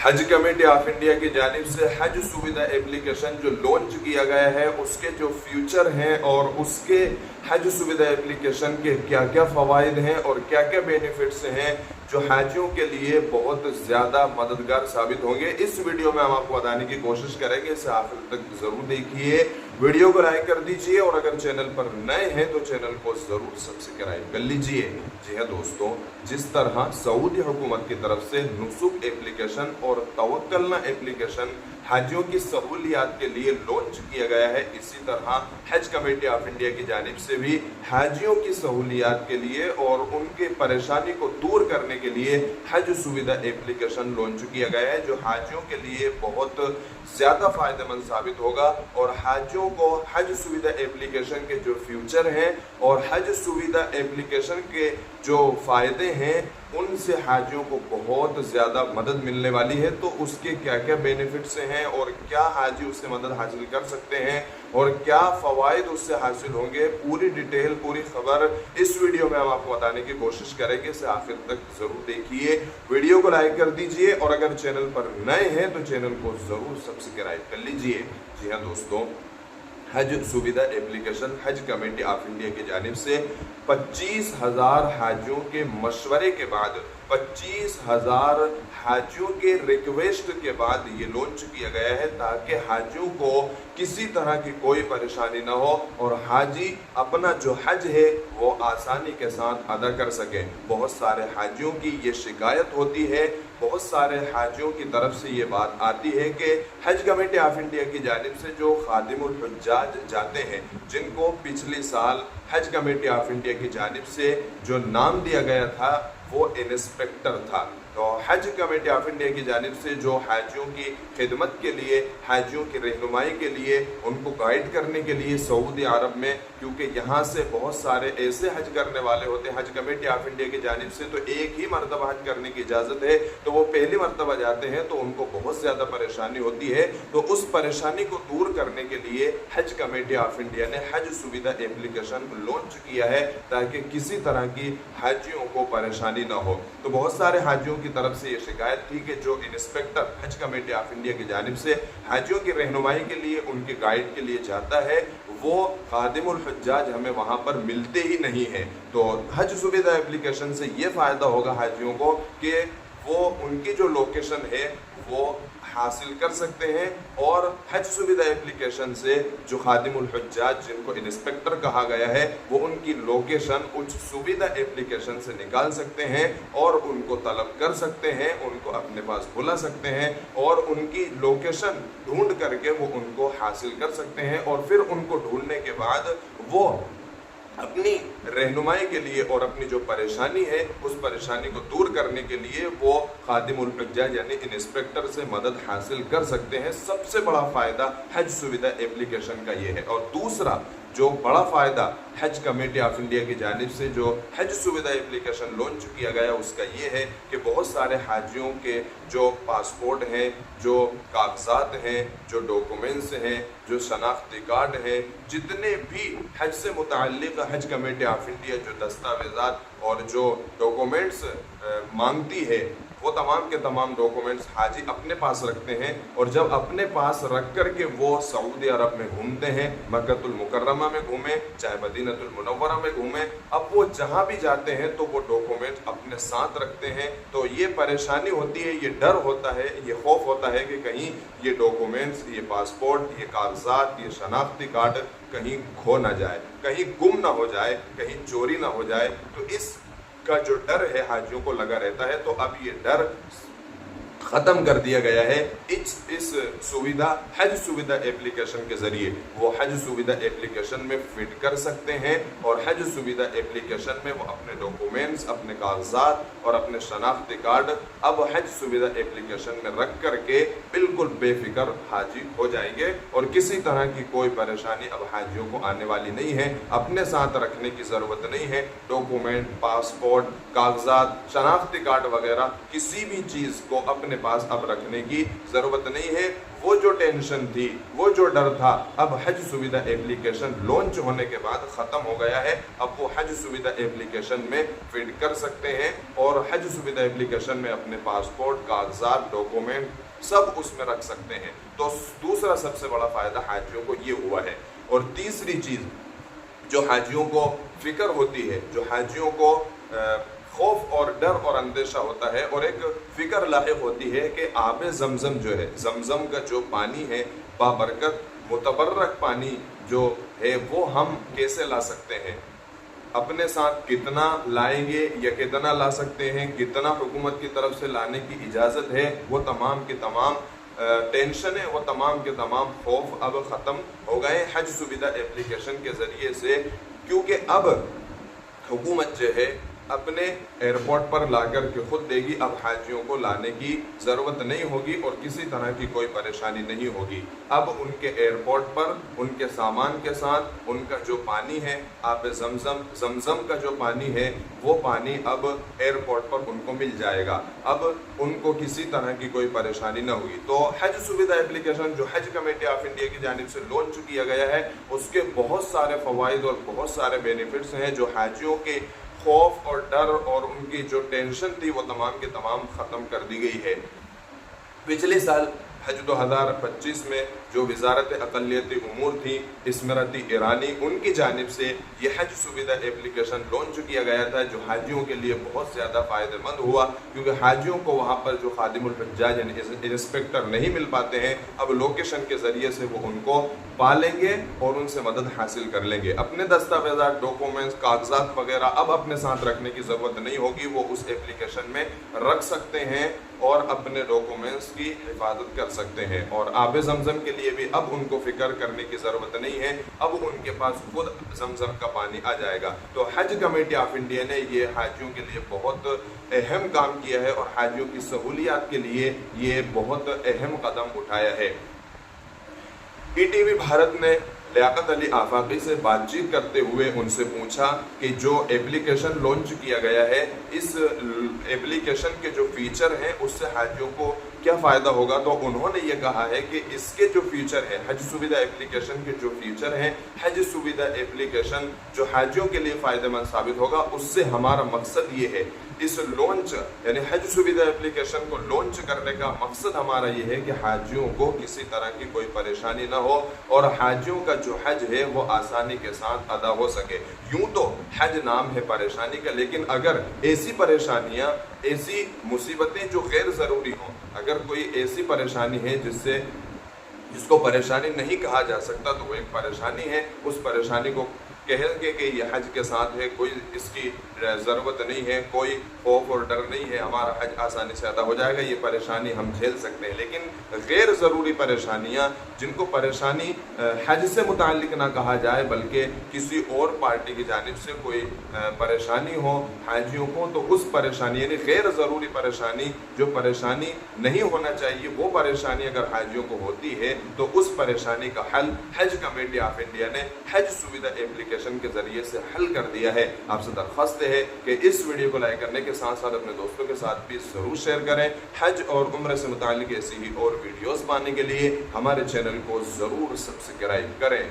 हज committee of India की जानिब से हज सुविधा एप्लीकेशन जो लॉन्च किया गया है उसके जो फ्यूचर हैं और उसके हज सुविधा एप्लीकेशन के क्या क्या फ़वाइद हैं और क्या क्या बेनिफिट्स हैं जो हाजियों के लिए बहुत ज़्यादा मददगार साबित होंगे, इस वीडियो में हम आपको बताने की कोशिश करेंगे। इसे आखिर तक ज़रूर देखिए, वीडियो को लाइक कर दीजिए और अगर चैनल पर नए हैं तो चैनल को ज़रूर सब्सक्राइब कर लीजिए। जी हाँ दोस्तों, जिस तरह सऊदी हुकूमत की तरफ से नुसुक एप्लीकेशन और तवक्कलना एप्लीकेशन हाजियों की सहूलियात के लिए लॉन्च किया गया है, इसी तरह हज कमेटी ऑफ इंडिया की जानिब से भी हाजियों की सहूलियात के लिए और उनके परेशानी को दूर करने के लिए हज सुविधा एप्लीकेशन लॉन्च किया गया है, जो हाजियों के लिए बहुत ज़्यादा फ़ायदेमंद साबित होगा। और हाजियों को हज सुविधा एप्लीकेशन के जो फ्यूचर हैं और हज सुविधा एप्लीकेशन के जो फ़ायदे हैं उनसे हाजियों को बहुत ज़्यादा मदद मिलने वाली है। तो उसके क्या क्या बेनिफिट्स हैं और क्या हाजी उससे मदद हासिल कर सकते हैं और क्या फ़वाइद उससे हासिल होंगे, पूरी डिटेल पूरी खबर इस वीडियो में हम आपको बताने की कोशिश करेंगे। इसे आखिर तक ज़रूर देखिए, वीडियो को लाइक कर दीजिए और अगर चैनल पर नए हैं तो चैनल को ज़रूर सब्सक्राइब कर लीजिए। जी हाँ दोस्तों, हज सुविधा एप्लीकेशन हज कमेटी ऑफ इंडिया की जानिब से 25,000 हाजियों के मशवरे के बाद 25,000 हाजियों के रिक्वेस्ट के बाद ये लॉन्च किया गया है, ताकि हाजियों को किसी तरह की कोई परेशानी ना हो और हाजी अपना जो हज है वो आसानी के साथ अदा कर सके। बहुत सारे हाजियों की ये शिकायत होती है, बहुत सारे हाजियों की तरफ से ये बात आती है कि हज कमेटी ऑफ इंडिया की जानिब से जो खादिमुल हुज्जाज जाते हैं, जिनको पिछले साल हज कमेटी ऑफ इंडिया की जानिब से जो नाम दिया गया था वो इंस्पेक्टर था, तो हज कमेटी ऑफ इंडिया की जानिब से जो हाजियों की खिदमत के लिए, हाजियों की रहनुमाई के लिए, उनको गाइड करने के लिए सऊदी अरब में, क्योंकि यहाँ से बहुत सारे ऐसे हज करने वाले होते हैं हज कमेटी ऑफ इंडिया की जानिब से तो एक ही मरतबा हज करने की इजाज़त है, तो वो पहली मरतबा जाते हैं तो उनको बहुत ज़्यादा परेशानी होती है। तो उस परेशानी को दूर करने के लिए हज कमेटी ऑफ इंडिया ने हज सुविधा एप्लीकेशन लॉन्च किया है, ताकि किसी तरह की हाजियों को परेशानी ना हो। तो बहुत सारे हाजियों की तरफ से ये शिकायत थी कि जो इंस्पेक्टर हज कमेटी ऑफ इंडिया की जानिब से हाजियों की रहनुमाई के लिए, उनके गाइड के लिए जाता है, वो खादिमुल हुज्जाज हमें वहाँ पर मिलते ही नहीं है। तो हज सुविधा एप्लीकेशन से ये फ़ायदा होगा हाजियों को कि वो उनकी जो लोकेशन है वो हासिल कर सकते हैं और हज सुविधा एप्लीकेशन से जो खादिमुल हुज्जाज जिनको इंस्पेक्टर कहा गया है वो उनकी लोकेशन उस सुविधा एप्लीकेशन से निकाल सकते हैं और उनको तलब कर सकते हैं, उनको अपने पास बुला सकते हैं और उनकी लोकेशन ढूंढ करके वो उनको हासिल कर सकते हैं। और फिर उनको ढूंढने के बाद वो अपनी रहनुमाई के लिए और अपनी जो परेशानी है उस परेशानी को दूर करने के लिए वो खादिमुल हुज्जाज यानी इंस्पेक्टर से मदद हासिल कर सकते हैं। सबसे बड़ा फ़ायदा हज सुविधा एप्लीकेशन का ये है। और दूसरा जो बड़ा फ़ायदा हज कमेटी ऑफ इंडिया की जानिब से जो हज सुविधा एप्लीकेशन लॉन्च किया गया उसका ये है कि बहुत सारे हाजियों के जो पासपोर्ट हैं, जो कागजात हैं, जो डॉक्यूमेंट्स हैं, जो शनाख्ती कार्ड हैं, जितने भी हज से मुताल्लिक़ हज कमेटी ऑफ इंडिया जो दस्तावेज़ात और जो डॉक्यूमेंट्स मांगती है वो तमाम के तमाम डॉक्यूमेंट्स हाजी अपने पास रखते हैं। और जब अपने पास रख कर के वो सऊदी अरब में घूमते हैं, मक्कतुल मुकर्रमा में घूमें, चाहे मदीनतुल मुनव्वरा में घूमें, अब वो जहाँ भी जाते हैं तो वो डॉक्यूमेंट्स अपने साथ रखते हैं। तो ये परेशानी होती है, ये डर होता है, ये खौफ होता है कि कहीं ये डॉक्यूमेंट्स, ये पासपोर्ट, ये कागजात, ये शनाख्ती कार्ड कहीं खो ना जाए, कहीं गुम ना हो जाए, कहीं चोरी ना हो जाए। तो इस का जो डर है हाजियों को लगा रहता है, तो अब ये डर ख़त्म कर दिया गया है। इस सुविधा हज सुविधा एप्लीकेशन के ज़रिए वो हज सुविधा एप्लीकेशन में फिट कर सकते हैं और हज सुविधा एप्लीकेशन में वो अपने डॉक्यूमेंट्स, अपने कागजात और अपने शनाख्ती कार्ड अब हज सुविधा एप्लीकेशन में रख करके बिल्कुल बेफिक्र हाजी हो जाएंगे और किसी तरह की कोई परेशानी अब हाजियों को आने वाली नहीं है। अपने साथ रखने की ज़रूरत नहीं है डॉक्यूमेंट, पासपोर्ट, कागजात, शनाख्ती कार्ड वगैरह, किसी भी चीज़ को अपने अपने पास अब रखने की ज़रूरत नहीं है। वो जो टेंशन थी, वो जो डर था, अब हज सुविधा एप्लीकेशन लॉन्च होने के बाद ख़त्म हो गया है। अब वो हज सुविधा एप्लीकेशन में फीड कर सकते हैं और हज सुविधा एप्लीकेशन में अपने पासपोर्ट, कागजात, डॉक्यूमेंट सब उसमें रख सकते हैं। तो दूसरा सबसे बड़ा फ़ायदा हाजियों को ये हुआ है। और तीसरी चीज़ जो हाजियों को फिक्र होती है, जो हाजियों को खौफ और डर और अंदेशा होता है और एक फिक्र लाहिक होती है कि आब जमजम जो है, जमजम का जो पानी है, बाबरकत मुतबर्रक पानी जो है, वो हम कैसे ला सकते हैं, अपने साथ कितना लाएंगे या कितना ला सकते हैं, कितना हुकूमत की तरफ से लाने की इजाज़त है, वो तमाम के तमाम टेंशन है, वो तमाम के तमाम खौफ अब ख़त्म हो गए हज सुविधा एप्लीकेशन के ज़रिए से। क्योंकि अब हुकूमत जो है अपने एयरपोर्ट पर लाकर के खुद देगी। अब हाजियों को लाने की ज़रूरत नहीं होगी और किसी तरह की कोई परेशानी नहीं होगी। अब उनके एयरपोर्ट पर उनके सामान के साथ उनका जो पानी है, आब जमजम का जो पानी है, वो पानी अब एयरपोर्ट पर उनको मिल जाएगा। अब उनको किसी तरह की कोई परेशानी न होगी। तो हज सुविधा एप्लीकेशन जो हज कमेटी ऑफ इंडिया की जानिब से लॉन्च किया गया है, उसके बहुत सारे फ़वाइद और बहुत सारे बेनिफिट्स हैं जो हाजियों के खौफ और डर और उनकी जो टेंशन थी वो तमाम के तमाम ख़त्म कर दी गई है। पिछले साल हज 2025 में जो वजारत अक़लियती उमूर थी स्मृति ईरानी, उनकी जानिब से ये हज सुविधा एप्लीकेशन लॉन्च किया गया था, जो हाजियों के लिए बहुत ज़्यादा फ़ायदेमंद हुआ। क्योंकि हाजियों को वहाँ पर जो खादिमुल हज्जाज यानी इंस्पेक्टर नहीं मिल पाते हैं, अब लोकेशन के ज़रिए से वो उनको पालेंगे और उनसे मदद हासिल कर लेंगे। अपने दस्तावेज़ात, डॉक्यूमेंट्स, कागजात वगैरह अब अपने साथ रखने की ज़रूरत नहीं होगी, वो उस एप्लीकेशन में रख सकते हैं और अपने डॉक्यूमेंट्स की हिफाजत कर सकते हैं। और आब जमजम के लिए भी अब उनको फिक्र करने की ज़रूरत नहीं है, अब उनके पास खुद जमजम का पानी आ जाएगा। तो हज कमेटी ऑफ इंडिया ने ये हाजियों के लिए बहुत अहम काम किया है और हाजियों की सहूलियात के लिए ये बहुत अहम कदम उठाया है। ETV भारत ने लियाकत अली आफाकी से बातचीत करते हुए उनसे पूछा कि जो एप्लीकेशन लॉन्च किया गया है, इस एप्लीकेशन के जो फीचर हैं उससे हाजियों को क्या फ़ायदा होगा। तो उन्होंने ये कहा है कि इसके जो फीचर हैं, हज सुविधा एप्लीकेशन के जो फीचर हैं, हज सुविधा एप्लीकेशन जो हाजियों के लिए फ़ायदेमंद साबित होगा, उससे हमारा मकसद ये है, इस लॉन्च यानी हज सुविधा एप्लीकेशन को लॉन्च करने का मकसद हमारा ये है कि हाजियों को किसी तरह की कोई परेशानी ना हो और हाजियों का जो हज है वो आसानी के साथ अदा हो सके। यूं तो हज नाम है परेशानी का, लेकिन अगर ऐसी परेशानियां, ऐसी मुसीबतें जो गैर ज़रूरी हों, अगर कोई ऐसी परेशानी है जिसको परेशानी नहीं कहा जा सकता, तो वो एक परेशानी है, उस परेशानी को कहेंगे कि ये हज के साथ है, कोई इसकी ज़रूरत नहीं है, कोई खौफ और डर नहीं है, हमारा हज आसानी से अदा हो जाएगा, ये परेशानी हम झेल सकते हैं। लेकिन गैर ज़रूरी परेशानियां, जिनको परेशानी हज से मुताल्लिक ना कहा जाए बल्कि किसी और पार्टी की जानिब से कोई परेशानी हो हाजियों को, तो उस परेशानी यानी गैर ज़रूरी परेशानी, जो परेशानी नहीं होना चाहिए, वो परेशानी अगर हाजियों को होती है तो उस परेशानी का हल हज कमेटी ऑफ इंडिया ने हज सुविधा एप्लीकेशन के ज़रिए से हल कर दिया है। आपसे दरख्वास्त है कि इस वीडियो को लाइक करने के साथ साथ अपने दोस्तों के साथ भी ज़रूर शेयर करें। हज और उम्र से मुताल्लिक ऐसी ही और वीडियोस पाने के लिए हमारे चैनल को ज़रूर सब्सक्राइब करें।